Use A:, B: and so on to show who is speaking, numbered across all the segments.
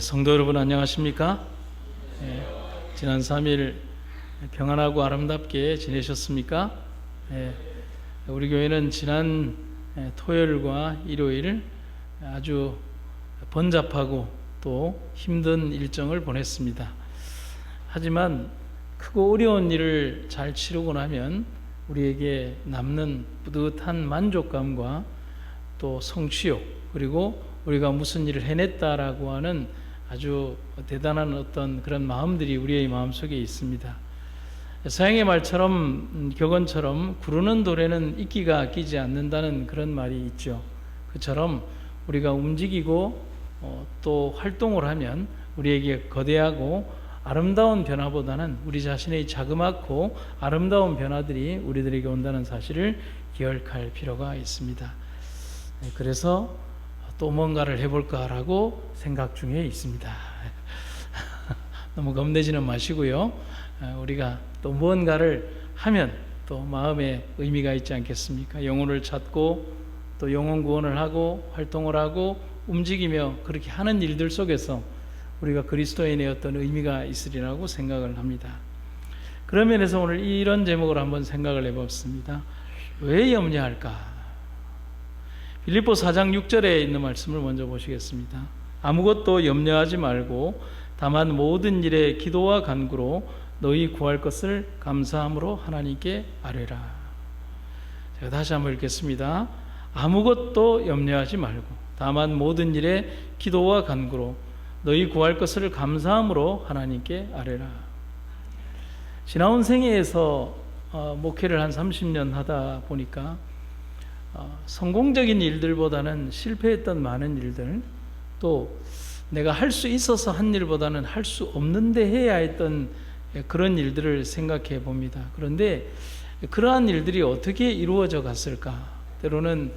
A: 성도 여러분 안녕하십니까? 지난 3일 평안하고 아름답게 지내셨습니까? 우리 교회는 지난 토요일과 일요일 아주 번잡하고 또 힘든 일정을 보냈습니다. 하지만 크고 어려운 일을 잘 치르고 나면 우리에게 남는 뿌듯한 만족감과 또 성취욕, 그리고 우리가 무슨 일을 해냈다라고 하는 아주 대단한 어떤 그런 마음들이 우리의 마음속에 있습니다. 서양의 말처럼, 격언처럼 구르는 돌에는 이끼가 끼지 않는다는 그런 말이 있죠. 그처럼 우리가 움직이고 또 활동을 하면 우리에게 거대하고 아름다운 변화보다는 우리 자신의 자그맣고 아름다운 변화들이 우리들에게 온다는 사실을 기억할 필요가 있습니다. 그래서 또 뭔가를 해볼까라고 생각 중에 있습니다. 너무 겁내지는 마시고요. 우리가 또 무언가를 하면 또 마음에 의미가 있지 않겠습니까? 영혼을 찾고 또 영혼 구원을 하고 활동을 하고 움직이며 그렇게 하는 일들 속에서 우리가 그리스도인의 어떤 의미가 있으리라고 생각을 합니다. 그런 면에서 오늘 이런 제목으로 한번 생각을 해봤습니다. 왜 염려할까? 빌립보 4장 6절에 있는 말씀을 먼저 보시겠습니다. 아무것도 염려하지 말고 다만 모든 일에 기도와 간구로 너희 구할 것을 감사함으로 하나님께 아뢰라. 제가 다시 한번 읽겠습니다. 아무것도 염려하지 말고 다만 모든 일에 기도와 간구로 너희 구할 것을 감사함으로 하나님께 아뢰라. 지나온 생애에서 목회를 한 30년 하다 보니까 성공적인 일들보다는 실패했던 많은 일들, 또 내가 할 수 있어서 한 일보다는 할 수 없는데 해야 했던 그런 일들을 생각해 봅니다. 그런데 그러한 일들이 어떻게 이루어져 갔을까? 때로는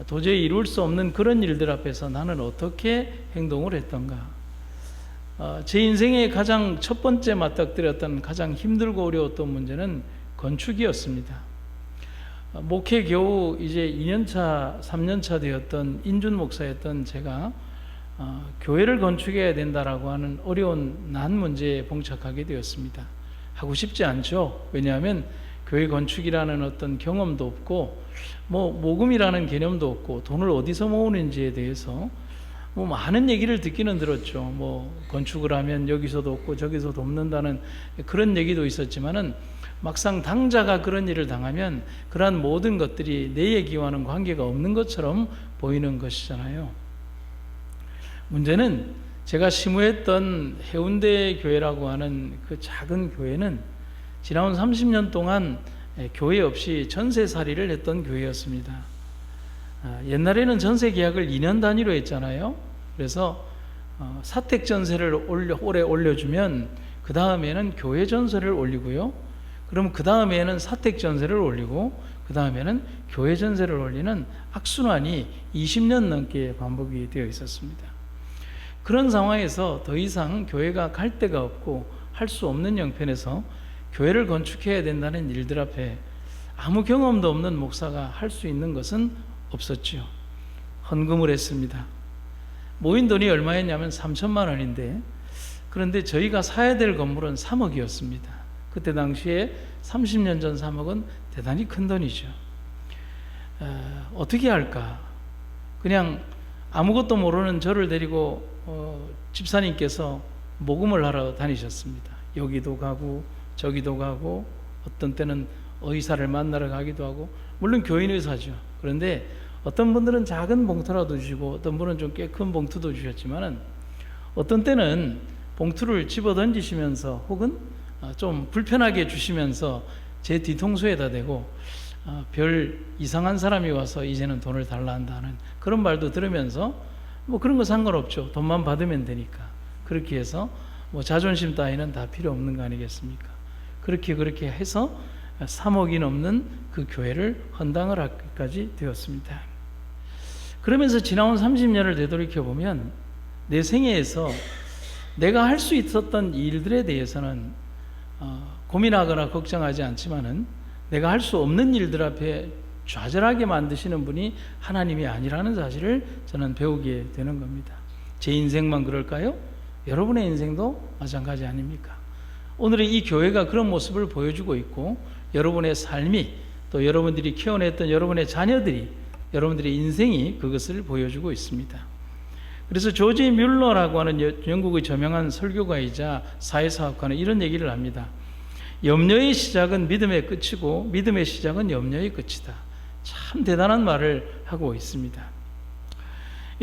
A: 도저히 이룰 수 없는 그런 일들 앞에서 나는 어떻게 행동을 했던가? 제 인생의 가장 첫 번째 맞닥뜨렸던 가장 힘들고 어려웠던 문제는 건축이었습니다. 목회 겨우 이제 2년차, 3년차 되었던 인준 목사였던 제가 교회를 건축해야 된다라고 하는 어려운 난 문제에 봉착하게 되었습니다. 하고 싶지 않죠. 왜냐하면 교회 건축이라는 어떤 경험도 없고 모금이라는 개념도 없고 돈을 어디서 모으는지에 대해서 많은 얘기를 듣기는 들었죠. 건축을 하면 여기서도 없고 저기서도 없는다는 그런 얘기도 있었지만은 막상 당자가 그런 일을 당하면 그러한 모든 것들이 내 얘기와는 관계가 없는 것처럼 보이는 것이잖아요. 문제는 제가 심우했던 해운대 교회라고 하는 그 작은 교회는 지나온 30년 동안 교회 없이 전세살이를 했던 교회였습니다. 옛날에는 전세 계약을 2년 단위로 했잖아요. 그래서 사택 전세를 올해 올려주면 그 다음에는 교회 전세를 올리고요. 그럼 그 다음에는 사택 전세를 올리고 그 다음에는 교회 전세를 올리는 악순환이 20년 넘게 반복이 되어 있었습니다. 그런 상황에서 더 이상 교회가 갈 데가 없고 할 수 없는 형편에서 교회를 건축해야 된다는 일들 앞에 아무 경험도 없는 목사가 할 수 있는 것은 없었죠. 헌금을 했습니다. 모인 돈이 얼마였냐면 3천만 원인데, 그런데 저희가 사야 될 건물은 3억이었습니다. 그때 당시에 30년 전 3억은 대단히 큰 돈이죠. 어떻게 할까? 그냥 아무것도 모르는 저를 데리고 집사님께서 모금을 하러 다니셨습니다. 여기도 가고 저기도 가고 어떤 때는 의사를 만나러 가기도 하고, 물론 교인 의사죠. 그런데 어떤 분들은 작은 봉투라도 주시고 어떤 분은 좀 꽤 큰 봉투도 주셨지만은 어떤 때는 봉투를 집어 던지시면서 혹은 좀 불편하게 주시면서 제 뒤통수에다 대고 별 이상한 사람이 와서 이제는 돈을 달라 한다는 그런 말도 들으면서 그런 거 상관없죠. 돈만 받으면 되니까. 그렇게 해서 자존심 따위는 다 필요 없는 거 아니겠습니까? 그렇게 해서 3억이 넘는 그 교회를 헌당을 하기까지 되었습니다. 그러면서 지나온 30년을 되돌이켜 보면 내 생애에서 내가 할 수 있었던 일들에 대해서는 고민하거나 걱정하지 않지만은 내가 할 수 없는 일들 앞에 좌절하게 만드시는 분이 하나님이 아니라는 사실을 저는 배우게 되는 겁니다. 제 인생만 그럴까요? 여러분의 인생도 마찬가지 아닙니까? 오늘의 이 교회가 그런 모습을 보여주고 있고, 여러분의 삶이, 또 여러분들이 키워냈던 여러분의 자녀들이, 여러분들의 인생이 그것을 보여주고 있습니다. 그래서 조지 뮬러라고 하는 영국의 저명한 설교가이자 사회사학가는 이런 얘기를 합니다. 염려의 시작은 믿음의 끝이고 믿음의 시작은 염려의 끝이다. 참 대단한 말을 하고 있습니다.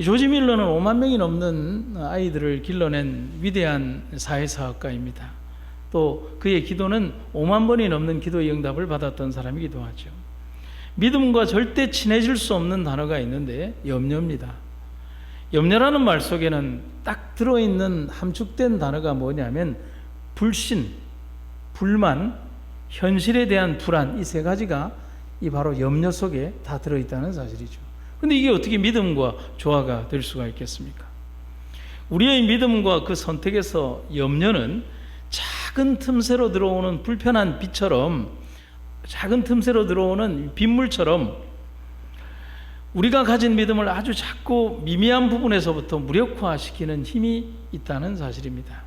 A: 조지 뮬러는 5만 명이 넘는 아이들을 길러낸 위대한 사회사학가입니다. 또 그의 기도는 5만 번이 넘는 기도의 응답을 받았던 사람이기도 하죠. 믿음과 절대 친해질 수 없는 단어가 있는데 염려입니다. 염려라는 말 속에는 딱 들어있는 함축된 단어가 뭐냐면 불신, 불만, 현실에 대한 불안, 이 세 가지가 이 바로 염려 속에 다 들어있다는 사실이죠. 근데 이게 어떻게 믿음과 조화가 될 수가 있겠습니까? 우리의 믿음과 그 선택에서 염려는 작은 틈새로 들어오는 불편한 빛처럼, 작은 틈새로 들어오는 빗물처럼 우리가 가진 믿음을 아주 작고 미미한 부분에서부터 무력화시키는 힘이 있다는 사실입니다.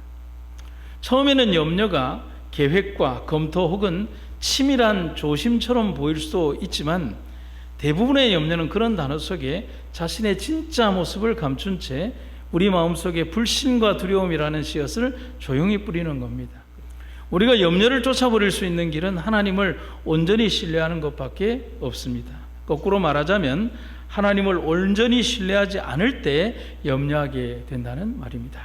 A: 처음에는 염려가 계획과 검토 혹은 치밀한 조심처럼 보일 수도 있지만, 대부분의 염려는 그런 단어 속에 자신의 진짜 모습을 감춘 채 우리 마음속에 불신과 두려움이라는 씨앗을 조용히 뿌리는 겁니다. 우리가 염려를 쫓아버릴 수 있는 길은 하나님을 온전히 신뢰하는 것밖에 없습니다. 거꾸로 말하자면 하나님을 온전히 신뢰하지 않을 때 염려하게 된다는 말입니다.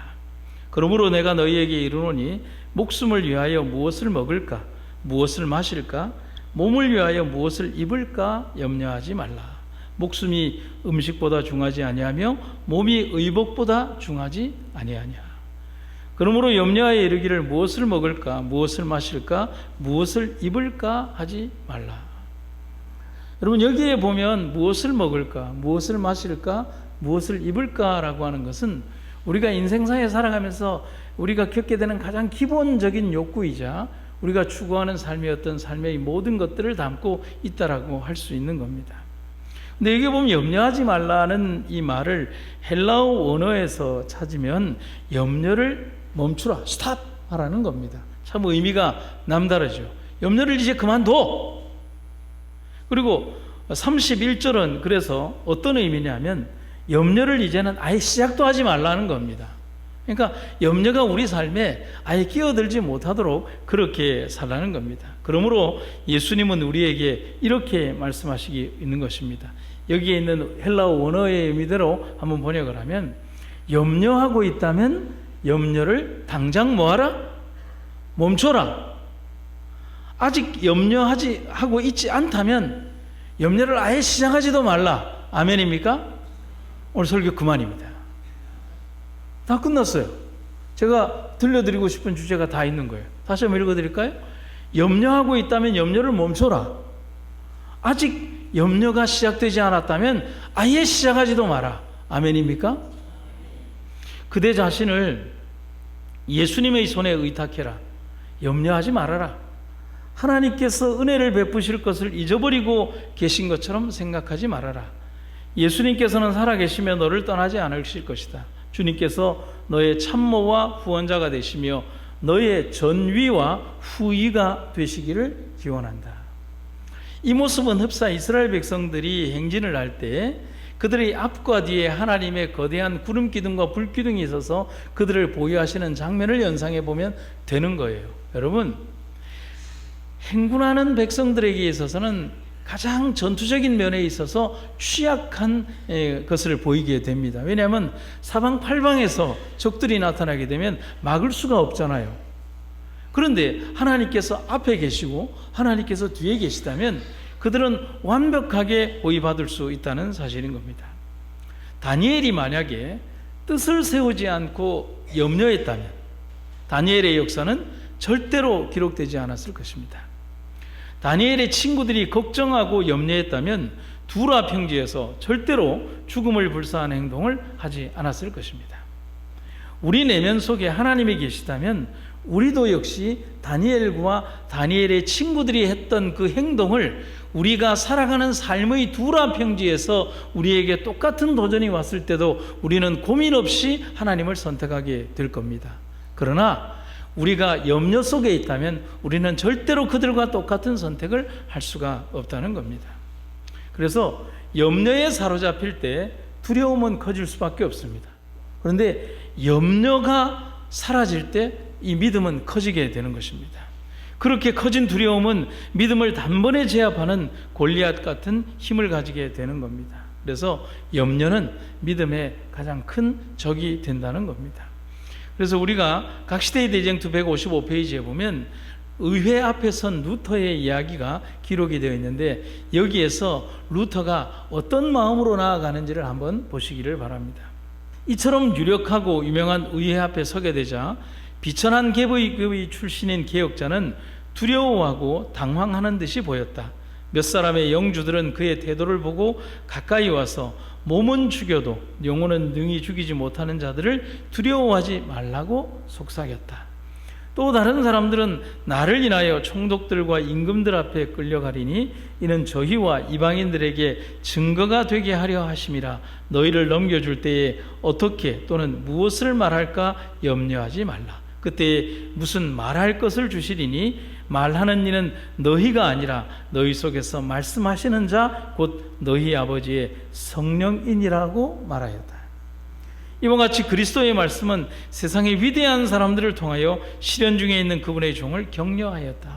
A: 그러므로 내가 너희에게 이르노니 목숨을 위하여 무엇을 먹을까, 무엇을 마실까, 몸을 위하여 무엇을 입을까 염려하지 말라. 목숨이 음식보다 중하지 아니하며 몸이 의복보다 중하지 아니하냐. 그러므로 염려하여 이르기를 무엇을 먹을까, 무엇을 마실까, 무엇을 입을까 하지 말라. 여러분, 여기에 보면 무엇을 먹을까, 무엇을 마실까, 무엇을 입을까라고 하는 것은 우리가 인생사에 살아가면서 우리가 겪게 되는 가장 기본적인 욕구이자 우리가 추구하는 삶의 어떤 삶의 모든 것들을 담고 있다라고 할 수 있는 겁니다. 근데 여기 보면 염려하지 말라는 이 말을 헬라어 원어에서 찾으면 염려를 멈추라, 스탑 하라는 겁니다. 참 의미가 남다르죠. 염려를 이제 그만둬. 그리고 31절은 그래서 어떤 의미냐면 염려를 이제는 아예 시작도 하지 말라는 겁니다. 그러니까 염려가 우리 삶에 아예 끼어들지 못하도록 그렇게 살라는 겁니다. 그러므로 예수님은 우리에게 이렇게 말씀하시기 있는 것입니다. 여기에 있는 헬라어 원어의 의미대로 한번 번역을 하면, 염려하고 있다면 염려를 당장 뭐하라? 멈춰라. 아직 염려하고 있지 않다면 염려를 아예 시작하지도 말라. 아멘입니까? 오늘 설교 그만입니다. 다 끝났어요. 제가 들려드리고 싶은 주제가 다 있는 거예요. 다시 한번 읽어드릴까요? 염려하고 있다면 염려를 멈춰라. 아직 염려가 시작되지 않았다면 아예 시작하지도 마라. 아멘입니까? 그대 자신을 예수님의 손에 의탁해라. 염려하지 말아라. 하나님께서 은혜를 베푸실 것을 잊어버리고 계신 것처럼 생각하지 말아라. 예수님께서는 살아계시며 너를 떠나지 않으실 것이다. 주님께서 너의 참모와 후원자가 되시며 너의 전위와 후위가 되시기를 기원한다. 이 모습은 흡사 이스라엘 백성들이 행진을 할 때 그들의 앞과 뒤에 하나님의 거대한 구름 기둥과 불 기둥이 있어서 그들을 보유하시는 장면을 연상해 보면 되는 거예요. 여러분, 행군하는 백성들에게 있어서는 가장 전투적인 면에 있어서 취약한 것을 보이게 됩니다. 왜냐하면 사방팔방에서 적들이 나타나게 되면 막을 수가 없잖아요. 그런데 하나님께서 앞에 계시고 하나님께서 뒤에 계시다면 그들은 완벽하게 호위받을 수 있다는 사실인 겁니다. 다니엘이 만약에 뜻을 세우지 않고 염려했다면 다니엘의 역사는 절대로 기록되지 않았을 것입니다. 다니엘의 친구들이 걱정하고 염려했다면 두라 평지에서 절대로 죽음을 불사하는 행동을 하지 않았을 것입니다. 우리 내면 속에 하나님이 계시다면 우리도 역시 다니엘과 다니엘의 친구들이 했던 그 행동을 우리가 살아가는 삶의 두라평지에서 우리에게 똑같은 도전이 왔을 때도 우리는 고민 없이 하나님을 선택하게 될 겁니다. 그러나 우리가 염려 속에 있다면 우리는 절대로 그들과 똑같은 선택을 할 수가 없다는 겁니다. 그래서 염려에 사로잡힐 때 두려움은 커질 수밖에 없습니다. 그런데 염려가 사라질 때 이 믿음은 커지게 되는 것입니다. 그렇게 커진 두려움은 믿음을 단번에 제압하는 골리앗 같은 힘을 가지게 되는 겁니다. 그래서 염려는 믿음의 가장 큰 적이 된다는 겁니다. 그래서 우리가 각시대의 대쟁투 155페이지에 보면 의회 앞에 선 루터의 이야기가 기록이 되어 있는데 여기에서 루터가 어떤 마음으로 나아가는지를 한번 보시기를 바랍니다. 이처럼 유력하고 유명한 의회 앞에 서게 되자 비천한 계보의 출신인 개혁자는 두려워하고 당황하는 듯이 보였다. 몇 사람의 영주들은 그의 태도를 보고 가까이 와서 몸은 죽여도 영혼은 능히 죽이지 못하는 자들을 두려워하지 말라고 속삭였다. 또 다른 사람들은 나를 인하여 총독들과 임금들 앞에 끌려가리니 이는 저희와 이방인들에게 증거가 되게 하려 하심이라. 너희를 넘겨줄 때에 어떻게 또는 무엇을 말할까 염려하지 말라. 그때 무슨 말할 것을 주시리니 말하는 이는 너희가 아니라 너희 속에서 말씀하시는 자 곧 너희 아버지의 성령이니라고 말하였다. 이와 같이 그리스도의 말씀은 세상의 위대한 사람들을 통하여 시련 중에 있는 그분의 종을 격려하였다.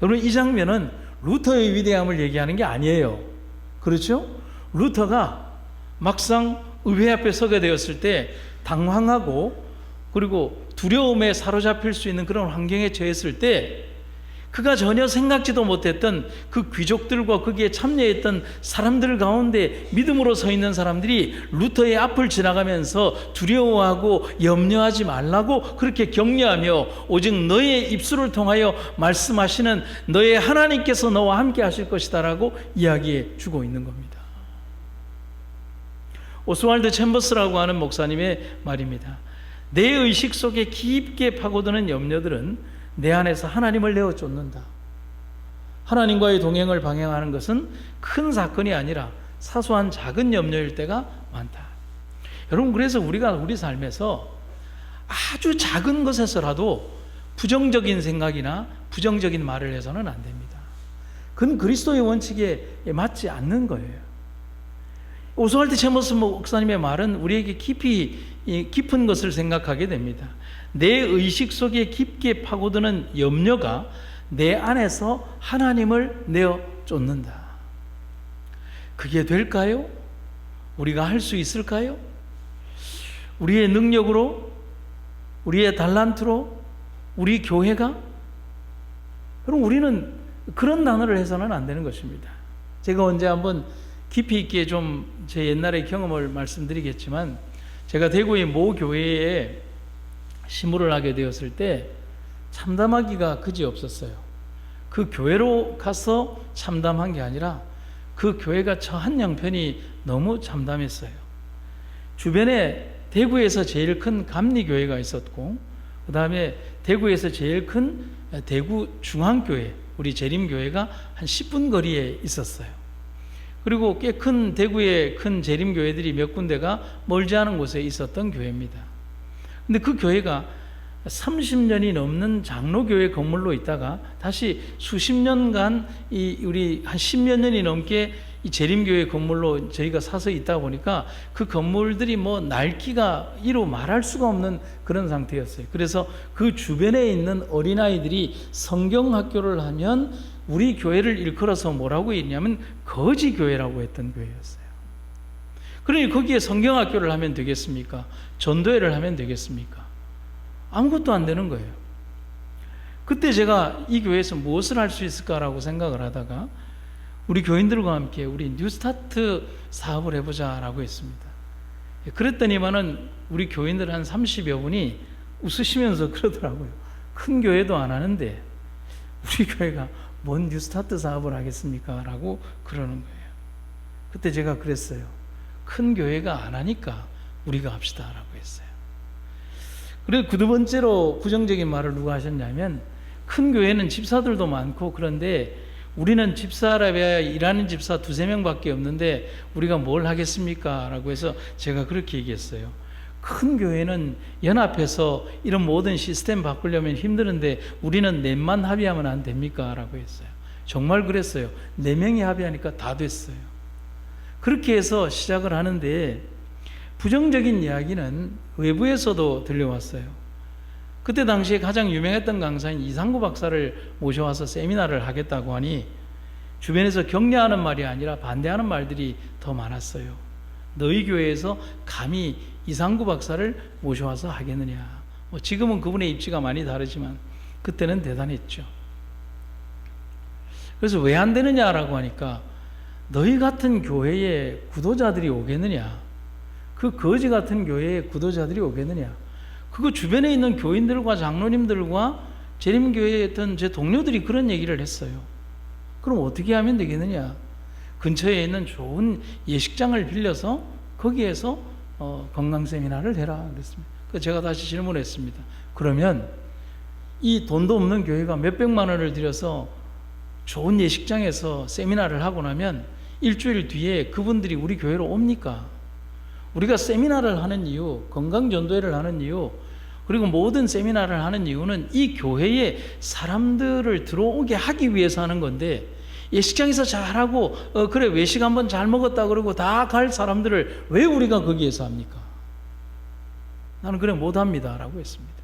A: 여러분, 이 장면은 루터의 위대함을 얘기하는 게 아니에요. 그렇죠? 루터가 막상 의회 앞에 서게 되었을 때 당황하고 그리고 두려움에 사로잡힐 수 있는 그런 환경에 처했을 때 그가 전혀 생각지도 못했던 그 귀족들과 거기에 참여했던 사람들 가운데 믿음으로 서 있는 사람들이 루터의 앞을 지나가면서 두려워하고 염려하지 말라고 그렇게 격려하며 오직 너의 입술을 통하여 말씀하시는 너의 하나님께서 너와 함께 하실 것이다 라고 이야기해 주고 있는 겁니다. 오스왈드 챔버스라고 하는 목사님의 말입니다. 내 의식 속에 깊게 파고드는 염려들은 내 안에서 하나님을 내어 쫓는다. 하나님과의 동행을 방해하는 것은 큰 사건이 아니라 사소한 작은 염려일 때가 많다. 여러분, 그래서 우리가 우리 삶에서 아주 작은 것에서라도 부정적인 생각이나 부정적인 말을 해서는 안 됩니다. 그건 그리스도의 원칙에 맞지 않는 거예요. 오스왈드 챔버스 목사님의 말은 우리에게 깊은 것을 생각하게 됩니다. 내 의식 속에 깊게 파고드는 염려가 내 안에서 하나님을 내어 쫓는다. 그게 될까요? 우리가 할 수 있을까요? 우리의 능력으로, 우리의 달란트로, 우리 교회가? 그럼 우리는 그런 단어를 해서는 안 되는 것입니다. 제가 언제 한번 깊이 있게 좀 제 옛날의 경험을 말씀드리겠지만, 제가 대구의 모 교회에 시무를 하게 되었을 때 참담하기가 그지없었어요. 그 교회로 가서 참담한 게 아니라 그 교회가 처한 형편이 너무 참담했어요. 주변에 대구에서 제일 큰 감리교회가 있었고, 그 다음에 대구에서 제일 큰 대구 중앙교회, 우리 재림교회가 한 10분 거리에 있었어요. 그리고 꽤 큰 대구의 큰 재림교회들이 몇 군데가 멀지 않은 곳에 있었던 교회입니다. 근데 그 교회가 30년이 넘는 장로교회 건물로 있다가 다시 수십 년간 우리 한 10몇 년이 넘게 이 재림교회 건물로 저희가 사서 있다 보니까 그 건물들이 뭐 낡기가 이루 말할 수가 없는 그런 상태였어요. 그래서 그 주변에 있는 어린아이들이 성경학교를 하면 우리 교회를 일컬어서 뭐라고 했냐면 거지교회라고 했던 교회였어요. 그러니 거기에 성경학교를 하면 되겠습니까? 전도회를 하면 되겠습니까? 아무것도 안 되는 거예요. 그때 제가 이 교회에서 무엇을 할 수 있을까라고 생각을 하다가 우리 교인들과 함께 우리 뉴스타트 사업을 해보자라고 했습니다. 그랬더니만은 우리 교인들 한 30여 분이 웃으시면서 그러더라고요. 큰 교회도 안 하는데 우리 교회가 뭔 뉴스타트 사업을 하겠습니까? 라고 그러는 거예요. 그때 제가 그랬어요. 큰 교회가 안 하니까 우리가 합시다 라고 했어요. 그리고 두 번째로 부정적인 말을 누가 하셨냐면, 큰 교회는 집사들도 많고 그런데 우리는 집사라야 일하는 집사 두세 명밖에 없는데 우리가 뭘 하겠습니까? 라고 해서 제가 그렇게 얘기했어요. 큰 교회는 연합해서 이런 모든 시스템 바꾸려면 힘드는데 우리는 넷만 합의하면 안 됩니까? 라고 했어요. 정말 그랬어요. 4명이 합의하니까 다 됐어요. 그렇게 해서 시작을 하는데, 부정적인 이야기는 외부에서도 들려왔어요. 그때 당시에 가장 유명했던 강사인 이상구 박사를 모셔와서 세미나를 하겠다고 하니 주변에서 격려하는 말이 아니라 반대하는 말들이 더 많았어요. 너희 교회에서 감히 이상구 박사를 모셔와서 하겠느냐. 지금은 그분의 입지가 많이 다르지만 그때는 대단했죠. 그래서 왜 안 되느냐라고 하니까, 너희 같은 교회에 구도자들이 오겠느냐, 그 거지 같은 교회에 구도자들이 오겠느냐, 그거 주변에 있는 교인들과 장로님들과 재림교회에 있던 제 동료들이 그런 얘기를 했어요. 그럼 어떻게 하면 되겠느냐, 근처에 있는 좋은 예식장을 빌려서 거기에서 건강 세미나를 해라 그랬습니다. 그래서 제가 다시 질문했습니다. 그러면 이 돈도 없는 교회가 몇백만 원을 들여서 좋은 예식장에서 세미나를 하고 나면 일주일 뒤에 그분들이 우리 교회로 옵니까? 우리가 세미나를 하는 이유, 건강전도회를 하는 이유, 그리고 모든 세미나를 하는 이유는 이 교회에 사람들을 들어오게 하기 위해서 하는 건데, 예식장에서 잘하고 그래 외식 한번 잘 먹었다 그러고 다 갈 사람들을 왜 우리가 거기에서 합니까? 나는 그래 못합니다 라고 했습니다.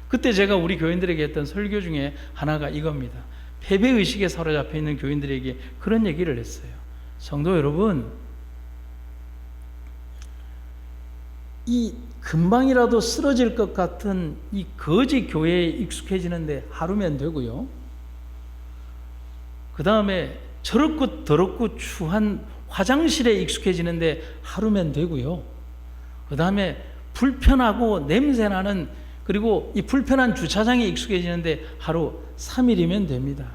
A: 그때 제가 우리 교인들에게 했던 설교 중에 하나가 이겁니다. 패배의식에 사로잡혀 있는 교인들에게 그런 얘기를 했어요. 성도 여러분, 이 금방이라도 쓰러질 것 같은 이 거지 교회에 익숙해지는데 하루면 되고요, 그 다음에 저렇고 더럽고 추한 화장실에 익숙해지는데 하루면 되고요, 그 다음에 불편하고 냄새나는, 그리고 이 불편한 주차장에 익숙해지는데 하루 3일이면 됩니다.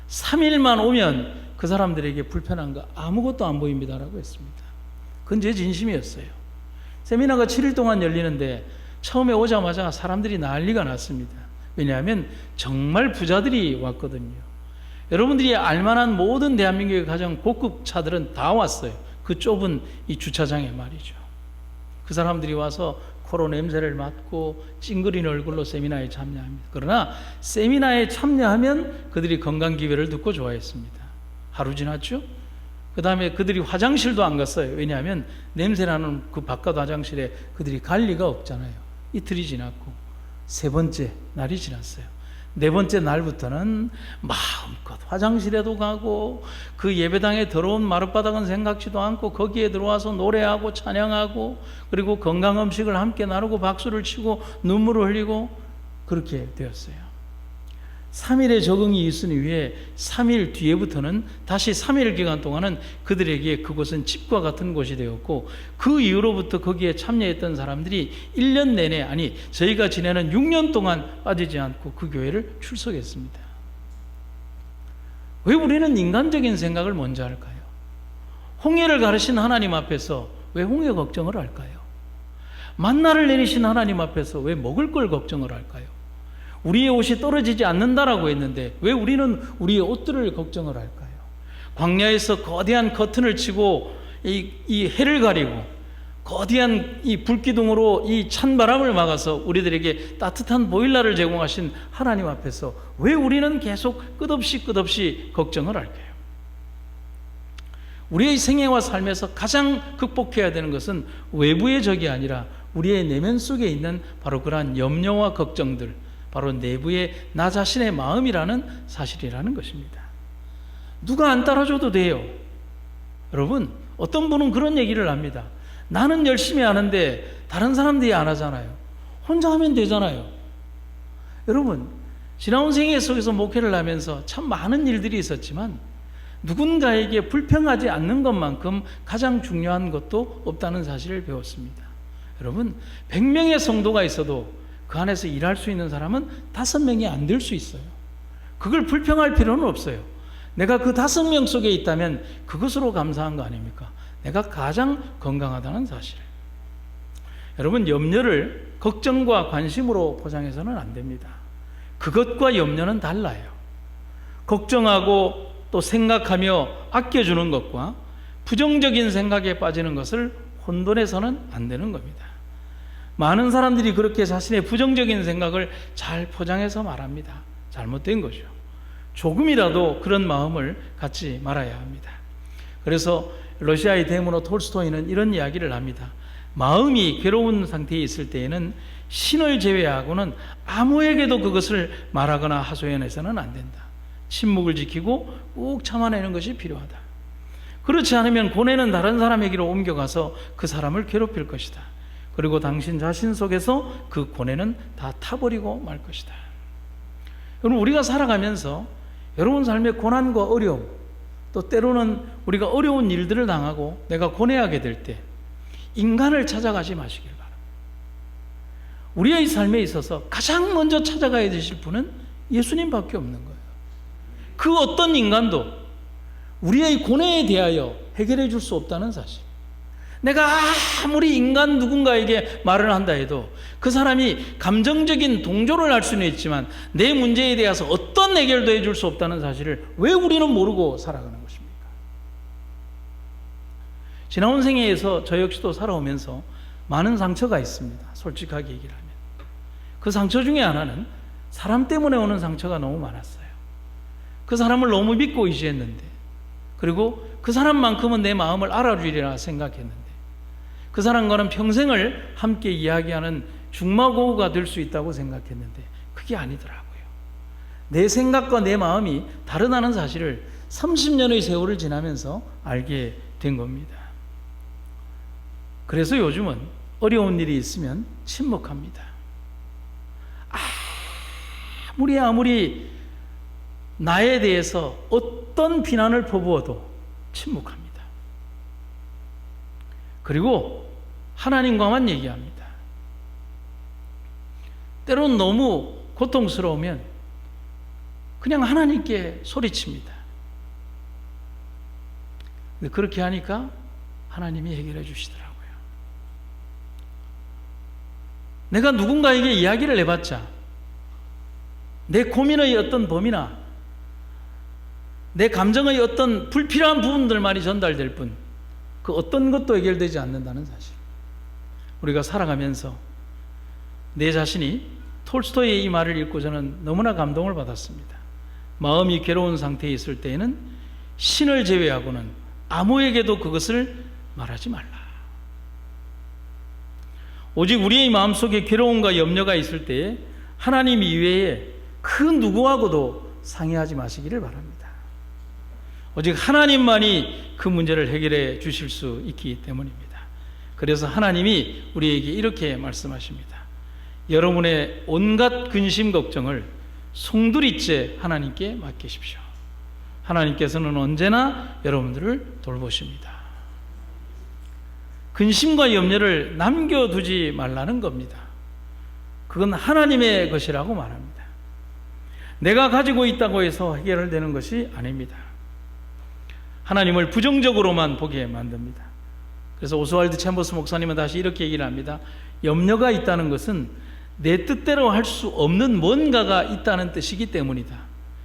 A: 3일만 오면 그 사람들에게 불편한 거 아무것도 안 보입니다 라고 했습니다. 그건 제 진심이었어요. 세미나가 7일 동안 열리는데 처음에 오자마자 사람들이 난리가 났습니다. 왜냐하면 정말 부자들이 왔거든요. 여러분들이 알만한 모든 대한민국의 가장 고급 차들은 다 왔어요. 그 좁은 이 주차장에 말이죠. 그 사람들이 와서 코로 냄새를 맡고 찡그린 얼굴로 세미나에 참여합니다. 그러나 세미나에 참여하면 그들이 건강기회를 듣고 좋아했습니다. 하루 지났죠? 그 다음에 그들이 화장실도 안 갔어요. 왜냐하면 냄새나는 그 바깥 화장실에 그들이 갈 리가 없잖아요. 이틀이 지났고 3번째 날이 지났어요. 4번째 날부터는 마음껏 화장실에도 가고 그 예배당에 더러운 마룻바닥은 생각지도 않고 거기에 들어와서 노래하고 찬양하고 그리고 건강 음식을 함께 나누고 박수를 치고 눈물을 흘리고 그렇게 되었어요. 3일의 적응이 있은 이후에 3일 뒤에부터는 다시 3일 기간 동안은 그들에게 그곳은 집과 같은 곳이 되었고, 그 이후로부터 거기에 참여했던 사람들이 1년 내내, 아니 저희가 지내는 6년 동안 빠지지 않고 그 교회를 출석했습니다. 왜 우리는 인간적인 생각을 먼저 할까요? 홍해를 가르신 하나님 앞에서 왜 홍해 걱정을 할까요? 만나를 내리신 하나님 앞에서 왜 먹을 걸 걱정을 할까요? 우리의 옷이 떨어지지 않는다라고 했는데 왜 우리는 우리의 옷들을 걱정을 할까요? 광야에서 거대한 커튼을 치고 이 해를 가리고 거대한 이 불기둥으로 이 찬바람을 막아서 우리들에게 따뜻한 보일러를 제공하신 하나님 앞에서 왜 우리는 계속 끝없이 걱정을 할까요? 우리의 생애와 삶에서 가장 극복해야 되는 것은 외부의 적이 아니라 우리의 내면 속에 있는 바로 그러한 염려와 걱정들, 바로 내부의 나 자신의 마음이라는 사실이라는 것입니다. 누가 안 따라줘도 돼요. 여러분, 어떤 분은 그런 얘기를 합니다. 나는 열심히 하는데 다른 사람들이 안 하잖아요. 혼자 하면 되잖아요. 여러분, 지나온 생애 속에서 목회를 하면서 참 많은 일들이 있었지만 누군가에게 불평하지 않는 것만큼 가장 중요한 것도 없다는 사실을 배웠습니다. 여러분, 100명의 성도가 있어도 그 안에서 일할 수 있는 사람은 5명이 안 될 수 있어요. 그걸 불평할 필요는 없어요. 내가 그 5명 속에 있다면 그것으로 감사한 거 아닙니까? 내가 가장 건강하다는 사실. 여러분, 염려를 걱정과 관심으로 포장해서는 안 됩니다. 그것과 염려는 달라요. 걱정하고 또 생각하며 아껴주는 것과 부정적인 생각에 빠지는 것을 혼돈해서는 안 되는 겁니다. 많은 사람들이 그렇게 자신의 부정적인 생각을 잘 포장해서 말합니다. 잘못된 거죠. 조금이라도 그런 마음을 갖지 말아야 합니다. 그래서 러시아의 대문호 톨스토이는 이런 이야기를 합니다. 마음이 괴로운 상태에 있을 때에는 신을 제외하고는 아무에게도 그것을 말하거나 하소연해서는 안 된다. 침묵을 지키고 꾹 참아내는 것이 필요하다. 그렇지 않으면 고뇌는 다른 사람에게로 옮겨가서 그 사람을 괴롭힐 것이다. 그리고 당신 자신 속에서 그 고뇌는 다 타버리고 말 것이다. 여러분, 우리가 살아가면서 여러분 삶의 고난과 어려움, 또 때로는 우리가 어려운 일들을 당하고 내가 고뇌하게 될 때 인간을 찾아가지 마시길 바랍니다. 우리의 삶에 있어서 가장 먼저 찾아가야 되실 분은 예수님밖에 없는 거예요. 그 어떤 인간도 우리의 고뇌에 대하여 해결해 줄 수 없다는 사실. 내가 아무리 인간 누군가에게 말을 한다 해도 그 사람이 감정적인 동조를 할 수는 있지만 내 문제에 대해서 어떤 해결도 해줄 수 없다는 사실을 왜 우리는 모르고 살아가는 것입니까? 지나온 생애에서 저 역시도 살아오면서 많은 상처가 있습니다. 솔직하게 얘기를 하면. 그 상처 중에 하나는 사람 때문에 오는 상처가 너무 많았어요. 그 사람을 너무 믿고 의지했는데, 그리고 그 사람만큼은 내 마음을 알아주리라 생각했는데, 그 사람과는 평생을 함께 이야기하는 중마고우가 될 수 있다고 생각했는데 그게 아니더라고요. 내 생각과 내 마음이 다르다는 사실을 30년의 세월을 지나면서 알게 된 겁니다. 그래서 요즘은 어려운 일이 있으면 침묵합니다. 아무리 나에 대해서 어떤 비난을 퍼부어도 침묵합니다. 그리고 하나님과만 얘기합니다. 때론 너무 고통스러우면 그냥 하나님께 소리칩니다. 근데 그렇게 하니까 하나님이 해결해 주시더라고요. 내가 누군가에게 이야기를 해봤자 내 고민의 어떤 범위나 내 감정의 어떤 불필요한 부분들만이 전달될 뿐 그 어떤 것도 해결되지 않는다는 사실. 우리가 살아가면서 내 자신이 톨스토이의 이 말을 읽고 저는 너무나 감동을 받았습니다. 마음이 괴로운 상태에 있을 때에는 신을 제외하고는 아무에게도 그것을 말하지 말라. 오직 우리의 마음속에 괴로움과 염려가 있을 때에 하나님 이외에 그 누구하고도 상의하지 마시기를 바랍니다. 오직 하나님만이 그 문제를 해결해 주실 수 있기 때문입니다. 그래서 하나님이 우리에게 이렇게 말씀하십니다. 여러분의 온갖 근심 걱정을 송두리째 하나님께 맡기십시오. 하나님께서는 언제나 여러분들을 돌보십니다. 근심과 염려를 남겨두지 말라는 겁니다. 그건 하나님의 것이라고 말합니다. 내가 가지고 있다고 해서 해결되는 것이 아닙니다. 하나님을 부정적으로만 보게 만듭니다. 그래서 오스왈드 챔버스 목사님은 다시 이렇게 얘기를 합니다. 염려가 있다는 것은 내 뜻대로 할 수 없는 뭔가가 있다는 뜻이기 때문이다.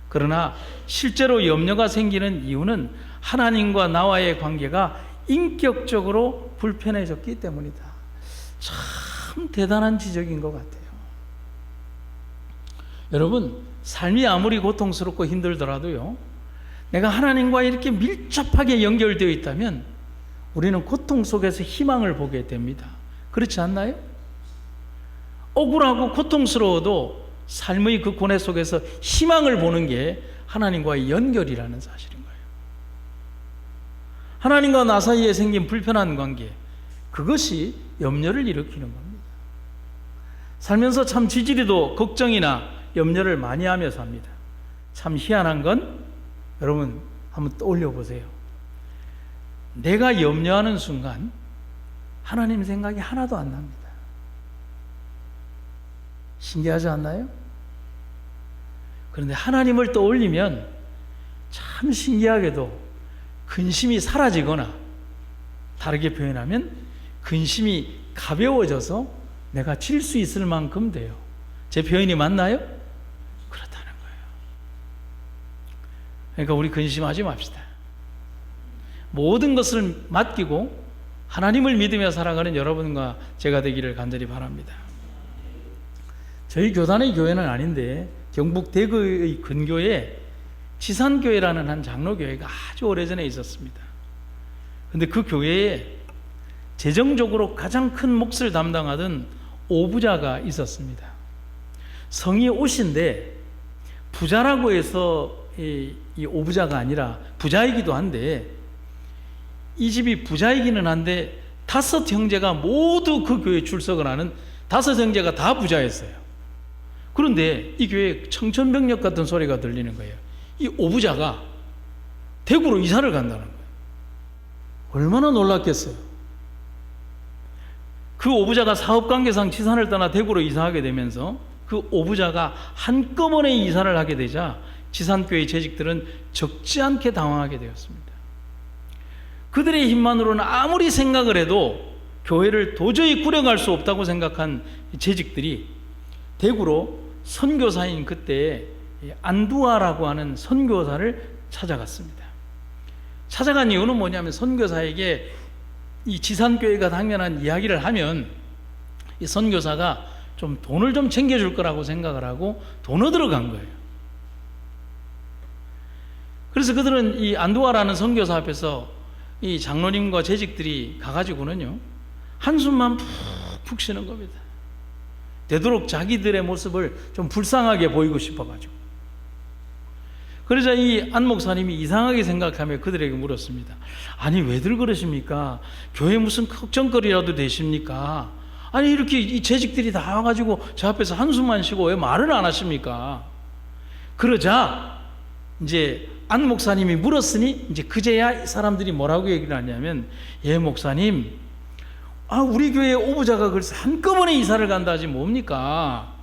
A: 그러나 실제로 염려가 생기는 이유는 하나님과 나와의 관계가 인격적으로 불편해졌기 때문이다. 참 대단한 지적인 것 같아요. 여러분, 삶이 아무리 고통스럽고 힘들더라도요, 내가 하나님과 이렇게 밀접하게 연결되어 있다면 우리는 고통 속에서 희망을 보게 됩니다. 그렇지 않나요? 억울하고 고통스러워도 삶의 그 고뇌 속에서 희망을 보는 게 하나님과의 연결이라는 사실인 거예요. 하나님과 나 사이에 생긴 불편한 관계, 그것이 염려를 일으키는 겁니다. 살면서 참 지지리도 걱정이나 염려를 많이 하며 삽니다. 참 희한한 건 여러분 한번 떠올려 보세요. 내가 염려하는 순간 하나님 생각이 하나도 안 납니다. 신기하지 않나요? 그런데 하나님을 떠올리면 참 신기하게도 근심이 사라지거나, 다르게 표현하면 근심이 가벼워져서 내가 질 수 있을 만큼 돼요. 제 표현이 맞나요? 그렇다는 거예요. 그러니까 우리 근심하지 맙시다. 모든 것을 맡기고 하나님을 믿으며 살아가는 여러분과 제가 되기를 간절히 바랍니다. 저희 교단의 교회는 아닌데 경북 대구의 근교에 지산교회라는 한 장로교회가 아주 오래전에 있었습니다. 그런데 그 교회에 재정적으로 가장 큰 몫을 담당하던 오부자가 있었습니다. 성이 옷인데 부자라고 해서 이 오부자가 아니라 부자이기도 한데, 이 집이 부자이기는 한데 5 형제가 모두 그 교회에 출석을 하는 5 형제가 다 부자였어요. 그런데 이 교회에 청천벽력 같은 소리가 들리는 거예요. 이 오부자가 대구로 이사를 간다는 거예요. 얼마나 놀랐겠어요. 그 오부자가 사업관계상 지산을 떠나 대구로 이사하게 되면서 그 오부자가 한꺼번에 이사를 하게 되자 지산교회 재직들은 적지 않게 당황하게 되었습니다. 그들의 힘만으로는 아무리 생각을 해도 교회를 도저히 꾸려갈 수 없다고 생각한 재직들이 대구로 선교사인 그때 안두아라고 하는 선교사를 찾아갔습니다. 찾아간 이유는 뭐냐면, 선교사에게 이 지산교회가 당면한 이야기를 하면 이 선교사가 좀 돈을 좀 챙겨줄 거라고 생각을 하고 돈 얻으러 간 거예요. 그래서 그들은 이 안두아라는 선교사 앞에서 이 장로님과 재직들이 가가지고는요, 한숨만 푹푹 쉬는 겁니다. 되도록 자기들의 모습을 좀 불쌍하게 보이고 싶어가지고. 그러자 이 안 목사님이 이상하게 생각하며 그들에게 물었습니다. 아니, 왜들 그러십니까? 교회 무슨 걱정거리라도 되십니까? 아니, 이렇게 이 재직들이 다 와가지고 저 앞에서 한숨만 쉬고 왜 말을 안 하십니까? 그러자 이제 안 목사님이 물었으니 이제 그제야 사람들이 뭐라고 얘기를 하냐면, 예, 목사님, 우리 교회 오부자가 그래서 한꺼번에 이사를 간다 하지 뭡니까?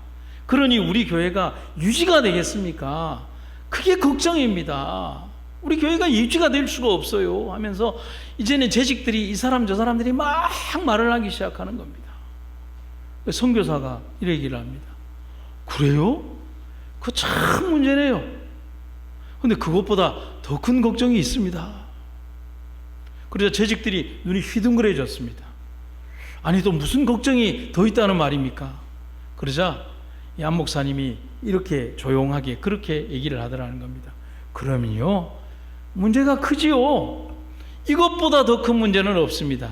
A: 그러니 우리 교회가 유지가 되겠습니까? 그게 걱정입니다. 우리 교회가 유지가 될 수가 없어요 하면서 이제는 재직들이 이 사람 저 사람들이 막 말을 하기 시작하는 겁니다. 선교사가 이렇게 얘기를 합니다. 그래요? 그거 참 문제네요. 근데 그것보다 더 큰 걱정이 있습니다. 그래서 재직들이 눈이 휘둥그레졌습니다. 아니, 또 무슨 걱정이 더 있다는 말입니까? 그러자 이 안 목사님이 이렇게 조용하게 그렇게 얘기를 하더라는 겁니다. 그러면요, 문제가 크지요. 이것보다 더 큰 문제는 없습니다.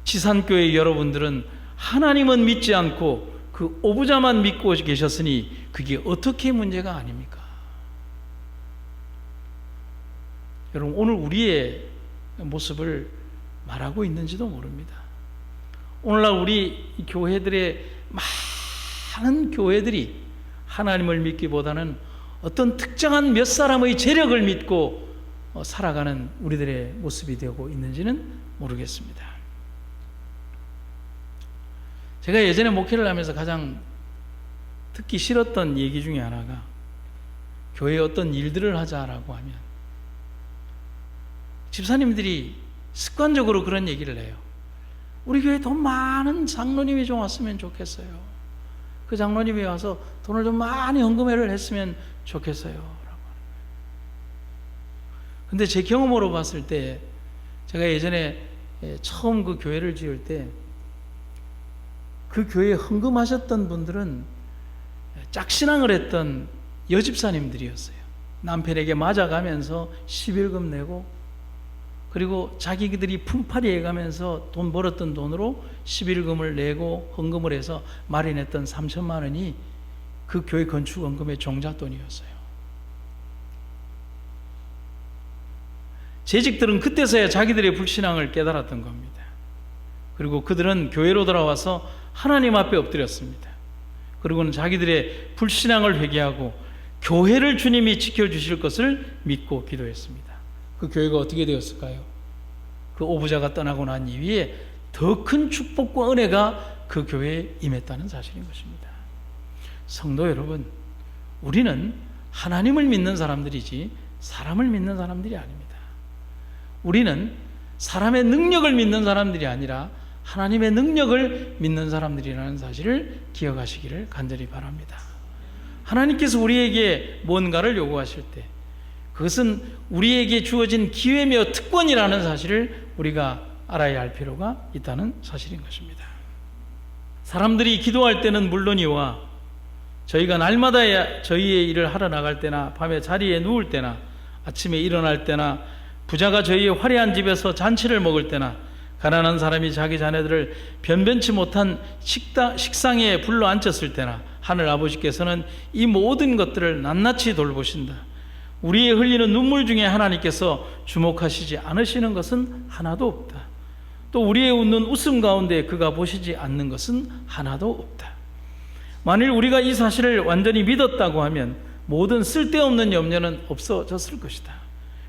A: 지산교회 여러분들은 하나님은 믿지 않고 그 오부자만 믿고 계셨으니 그게 어떻게 문제가 아닙니까? 여러분, 오늘 우리의 모습을 말하고 있는지도 모릅니다. 오늘날 우리 교회들의 많은 교회들이 하나님을 믿기보다는 어떤 특정한 몇 사람의 재력을 믿고 살아가는 우리들의 모습이 되고 있는지는 모르겠습니다. 제가 예전에 목회를 하면서 가장 듣기 싫었던 얘기 중에 하나가, 교회에 어떤 일들을 하자라고 하면 집사님들이 습관적으로 그런 얘기를 해요. 우리 교회에 돈 많은 장로님이 좀 왔으면 좋겠어요. 그 장로님이 와서 돈을 좀 많이 헌금회를 했으면 좋겠어요 라고 하는 거예요. 근데 제 경험으로 봤을 때, 제가 예전에 처음 그 교회를 지을 때 그 교회에 헌금하셨던 분들은 짝신앙을 했던 여집사님들이었어요. 남편에게 맞아가면서 11금 내고, 그리고 자기들이 품팔이 해가면서 돈 벌었던 돈으로 11금을 내고 헌금을 해서 마련했던 3천만 원이 그 교회 건축 헌금의 종잣돈이었어요. 재직들은 그때서야 자기들의 불신앙을 깨달았던 겁니다. 그리고 그들은 교회로 돌아와서 하나님 앞에 엎드렸습니다. 그리고는 자기들의 불신앙을 회개하고 교회를 주님이 지켜주실 것을 믿고 기도했습니다. 그 교회가 어떻게 되었을까요? 그 오부자가 떠나고 난 이후에 더 큰 축복과 은혜가 그 교회에 임했다는 사실인 것입니다. 성도 여러분, 우리는 하나님을 믿는 사람들이지 사람을 믿는 사람들이 아닙니다. 우리는 사람의 능력을 믿는 사람들이 아니라 하나님의 능력을 믿는 사람들이라는 사실을 기억하시기를 간절히 바랍니다. 하나님께서 우리에게 뭔가를 요구하실 때 그것은 우리에게 주어진 기회며 특권이라는 사실을 우리가 알아야 할 필요가 있다는 사실인 것입니다. 사람들이 기도할 때는 물론이와 저희가 날마다 저희의 일을 하러 나갈 때나 밤에 자리에 누울 때나 아침에 일어날 때나 부자가 저희의 화려한 집에서 잔치를 먹을 때나 가난한 사람이 자기 자녀들을 변변치 못한 식상에 불러 앉혔을 때나 하늘 아버지께서는 이 모든 것들을 낱낱이 돌보신다. 우리의 흘리는 눈물 중에 하나님께서 주목하시지 않으시는 것은 하나도 없다. 또 우리의 웃는 웃음 가운데 그가 보시지 않는 것은 하나도 없다. 만일 우리가 이 사실을 완전히 믿었다고 하면 모든 쓸데없는 염려는 없어졌을 것이다.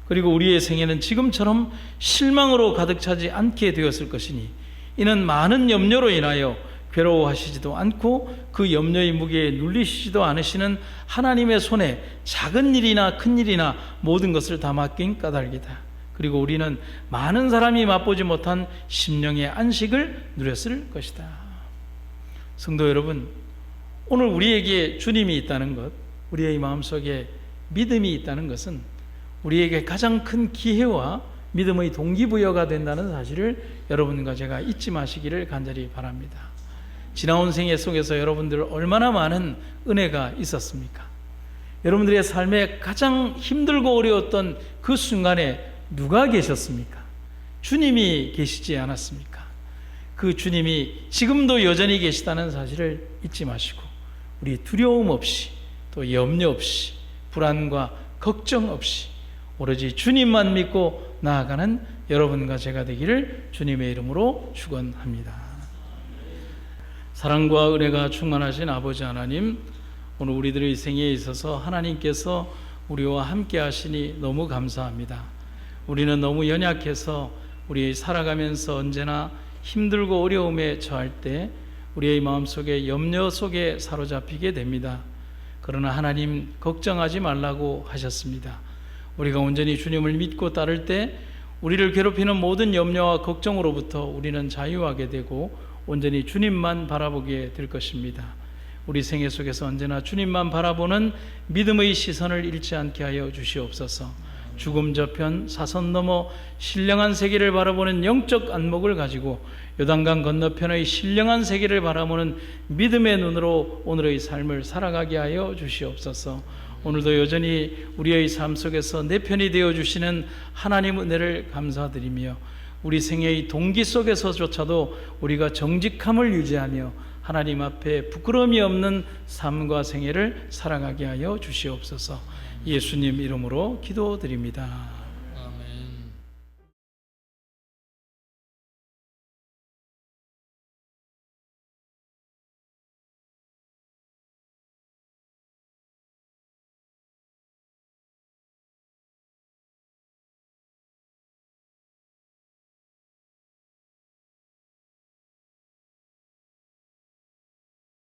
A: 그리고 우리의 생애는 지금처럼 실망으로 가득 차지 않게 되었을 것이니 이는 많은 염려로 인하여 괴로워하시지도 않고 그 염려의 무게에 눌리시지도 않으시는 하나님의 손에 작은 일이나 큰 일이나 모든 것을 다 맡긴 까닭이다. 그리고 우리는 많은 사람이 맛보지 못한 심령의 안식을 누렸을 것이다. 성도 여러분, 오늘 우리에게 주님이 있다는 것, 우리의 마음속에 믿음이 있다는 것은 우리에게 가장 큰 기회와 믿음의 동기부여가 된다는 사실을 여러분과 제가 잊지 마시기를 간절히 바랍니다. 지나온 생애 속에서 여러분들 얼마나 많은 은혜가 있었습니까? 여러분들의 삶에 가장 힘들고 어려웠던 그 순간에 누가 계셨습니까? 주님이 계시지 않았습니까? 그 주님이 지금도 여전히 계시다는 사실을 잊지 마시고 우리 두려움 없이 또 염려 없이 불안과 걱정 없이 오로지 주님만 믿고 나아가는 여러분과 제가 되기를 주님의 이름으로 축원합니다. 사랑과 은혜가 충만하신 아버지 하나님, 오늘 우리들의 생애에 있어서 하나님께서 우리와 함께 하시니 너무 감사합니다. 우리는 너무 연약해서 우리 살아가면서 언제나 힘들고 어려움에 처할 때 우리의 마음속에 염려 속에 사로잡히게 됩니다. 그러나 하나님 걱정하지 말라고 하셨습니다. 우리가 온전히 주님을 믿고 따를 때 우리를 괴롭히는 모든 염려와 걱정으로부터 우리는 자유하게 되고 온전히 주님만 바라보게 될 것입니다. 우리 생애 속에서 언제나 주님만 바라보는 믿음의 시선을 잃지 않게 하여 주시옵소서. 죽음 저편 사선 너머 신령한 세계를 바라보는 영적 안목을 가지고 요단강 건너편의 신령한 세계를 바라보는 믿음의 눈으로 오늘의 삶을 살아가게 하여 주시옵소서. 오늘도 여전히 우리의 삶 속에서 내 편이 되어주시는 하나님 은혜를 감사드리며 우리 생애의 동기 속에서조차도 우리가 정직함을 유지하며 하나님 앞에 부끄러움이 없는 삶과 생애를 살아가게 하여 주시옵소서. 예수님 이름으로 기도드립니다.